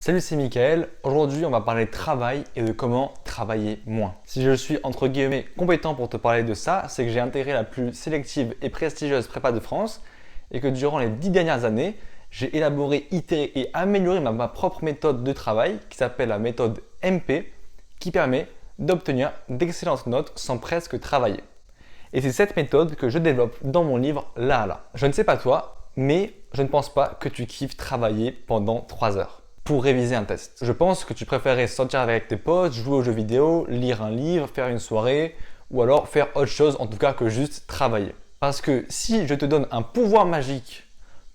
Salut, c'est Mickaël. Aujourd'hui, on va parler de travail et de comment travailler moins. Si je suis entre guillemets compétent pour te parler de ça, c'est que j'ai intégré la plus sélective et prestigieuse prépa de France et que durant les 10 dernières années, j'ai élaboré, itéré et amélioré ma propre méthode de travail qui s'appelle la méthode MP qui permet d'obtenir d'excellentes notes sans presque travailler. Et c'est cette méthode que je développe dans mon livre Là à là. Je ne sais pas toi, mais je ne pense pas que tu kiffes travailler pendant 3 heures pour réviser un test. Je pense que tu préférerais sortir avec tes potes, jouer aux jeux vidéo, lire un livre, faire une soirée ou alors faire autre chose en tout cas que juste travailler. Parce que si je te donne un pouvoir magique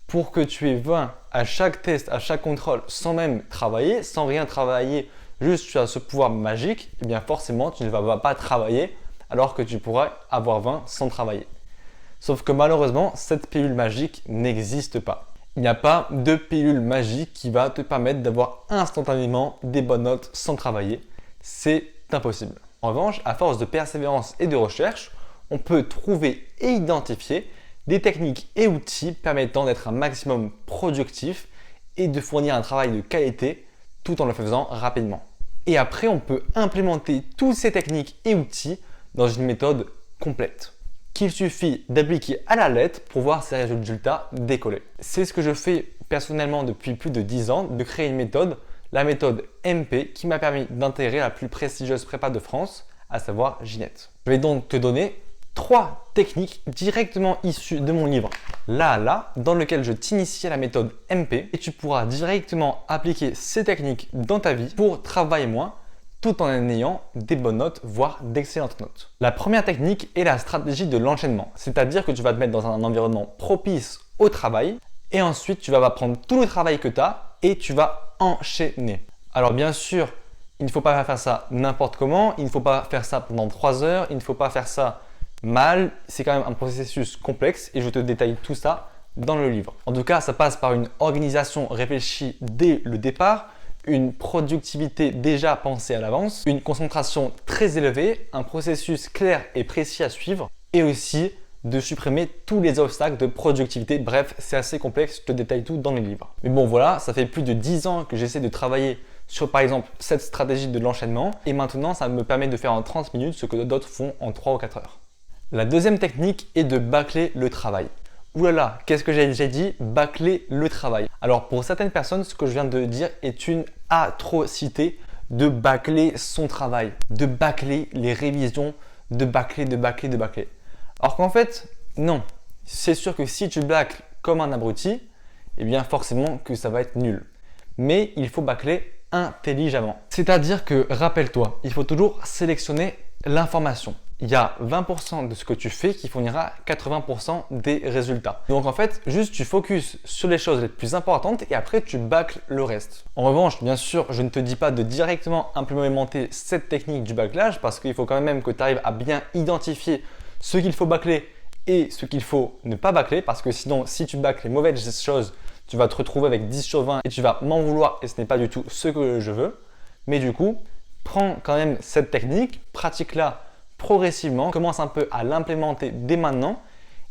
pour que tu aies 20 à chaque test, à chaque contrôle sans même travailler, sans rien travailler, juste tu as ce pouvoir magique, eh bien forcément tu ne vas pas travailler alors que tu pourrais avoir 20 sans travailler. Sauf que malheureusement, cette pilule magique n'existe pas. Il n'y a pas de pilule magique qui va te permettre d'avoir instantanément des bonnes notes sans travailler. C'est impossible. En revanche, à force de persévérance et de recherche, on peut trouver et identifier des techniques et outils permettant d'être un maximum productif et de fournir un travail de qualité tout en le faisant rapidement. Et après, on peut implémenter toutes ces techniques et outils dans une méthode complète qu'il suffit d'appliquer à la lettre pour voir ses résultats décoller. C'est ce que je fais personnellement depuis plus de 10 ans, de créer une méthode, la méthode MP, qui m'a permis d'intégrer la plus prestigieuse prépa de France, à savoir Ginette. Je vais donc te donner 3 techniques directement issues de mon livre Là à là, dans lequel je t'initie à la méthode MP et tu pourras directement appliquer ces techniques dans ta vie pour travailler moins, tout en ayant des bonnes notes, voire d'excellentes notes. La première technique est la stratégie de l'enchaînement, c'est-à-dire que tu vas te mettre dans un environnement propice au travail et ensuite tu vas prendre tout le travail que tu as et tu vas enchaîner. Alors bien sûr, il ne faut pas faire ça n'importe comment, il ne faut pas faire ça pendant 3 heures, il ne faut pas faire ça mal, c'est quand même un processus complexe et je te détaille tout ça dans le livre. En tout cas, ça passe par une organisation réfléchie dès le départ, une productivité déjà pensée à l'avance, une concentration très élevée, un processus clair et précis à suivre et aussi de supprimer tous les obstacles de productivité. Bref, c'est assez complexe, je te détaille tout dans les livres. Mais bon voilà, ça fait plus de 10 ans que j'essaie de travailler sur par exemple cette stratégie de l'enchaînement et maintenant ça me permet de faire en 30 minutes ce que d'autres font en 3 ou 4 heures. La deuxième technique est de bâcler le travail. Oulala, qu'est-ce que j'ai déjà dit? Bâcler le travail. Alors pour certaines personnes, ce que je viens de dire est une atrocité de bâcler son travail, de bâcler les révisions, de bâcler. Alors qu'en fait, non. C'est sûr que si tu bâcles comme un abruti, eh bien forcément que ça va être nul. Mais il faut bâcler intelligemment. C'est-à-dire que, rappelle-toi, il faut toujours sélectionner l'information. Il y a 20% de ce que tu fais qui fournira 80% des résultats. Donc en fait, juste tu focuses sur les choses les plus importantes et après tu bâcles le reste. En revanche, bien sûr, je ne te dis pas de directement implémenter cette technique du bâclage parce qu'il faut quand même que tu arrives à bien identifier ce qu'il faut bâcler et ce qu'il faut ne pas bâcler parce que sinon, si tu bâcles les mauvaises choses, tu vas te retrouver avec 10 sur 20 et tu vas m'en vouloir et ce n'est pas du tout ce que je veux. Mais du coup, prends quand même cette technique, pratique-la progressivement, commence un peu à l'implémenter dès maintenant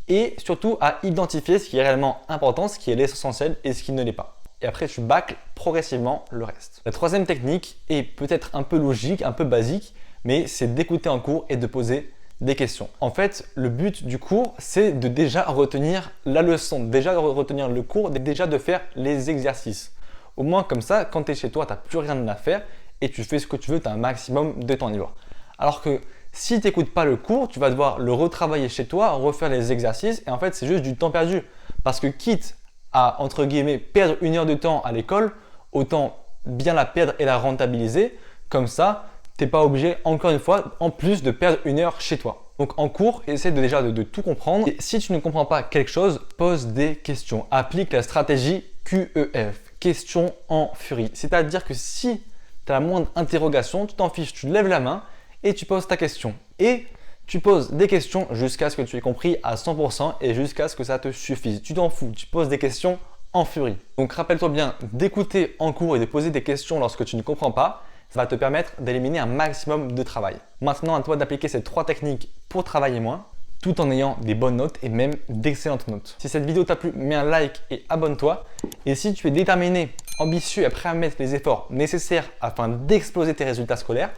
et surtout à identifier ce qui est réellement important, ce qui est l'essentiel et ce qui ne l'est pas. Et après, tu bâcles progressivement le reste. La troisième technique est peut-être un peu logique, un peu basique, mais c'est d'écouter en cours et de poser des questions. En fait, le but du cours, c'est de déjà retenir la leçon, déjà de retenir le cours, déjà de faire les exercices. Au moins comme ça, quand tu es chez toi, tu n'as plus rien à faire et tu fais ce que tu veux, tu as un maximum de temps libre. Alors que si tu n'écoutes pas le cours, tu vas devoir le retravailler chez toi, refaire les exercices et en fait, c'est juste du temps perdu. Parce que quitte à, entre guillemets, perdre 1 heure de temps à l'école, autant bien la perdre et la rentabiliser. Comme ça, tu n'es pas obligé, encore une fois, en plus de perdre 1 heure chez toi. Donc en cours, essaie de tout comprendre. Et si tu ne comprends pas quelque chose, pose des questions. Applique la stratégie QEF, question en furie. C'est-à-dire que si tu as la moindre interrogation, tu t'en fiches, tu lèves la main et tu poses ta question. Et tu poses des questions jusqu'à ce que tu aies compris à 100% et jusqu'à ce que ça te suffise. Tu t'en fous, tu poses des questions en furie. Donc rappelle-toi bien d'écouter en cours et de poser des questions lorsque tu ne comprends pas. Ça va te permettre d'éliminer un maximum de travail. Maintenant, à toi d'appliquer ces 3 techniques pour travailler moins, tout en ayant des bonnes notes et même d'excellentes notes. Si cette vidéo t'a plu, mets un like et abonne-toi. Et si tu es déterminé ambitieux et prêt à mettre les efforts nécessaires afin d'exploser tes résultats scolaires,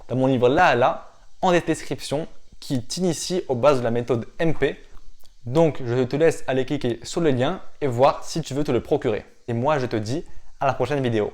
dans mon livre Là à là, en description, qui t'initie aux bases de la méthode MP. Donc, je te laisse aller cliquer sur le lien et voir si tu veux te le procurer. Et moi, je te dis à la prochaine vidéo.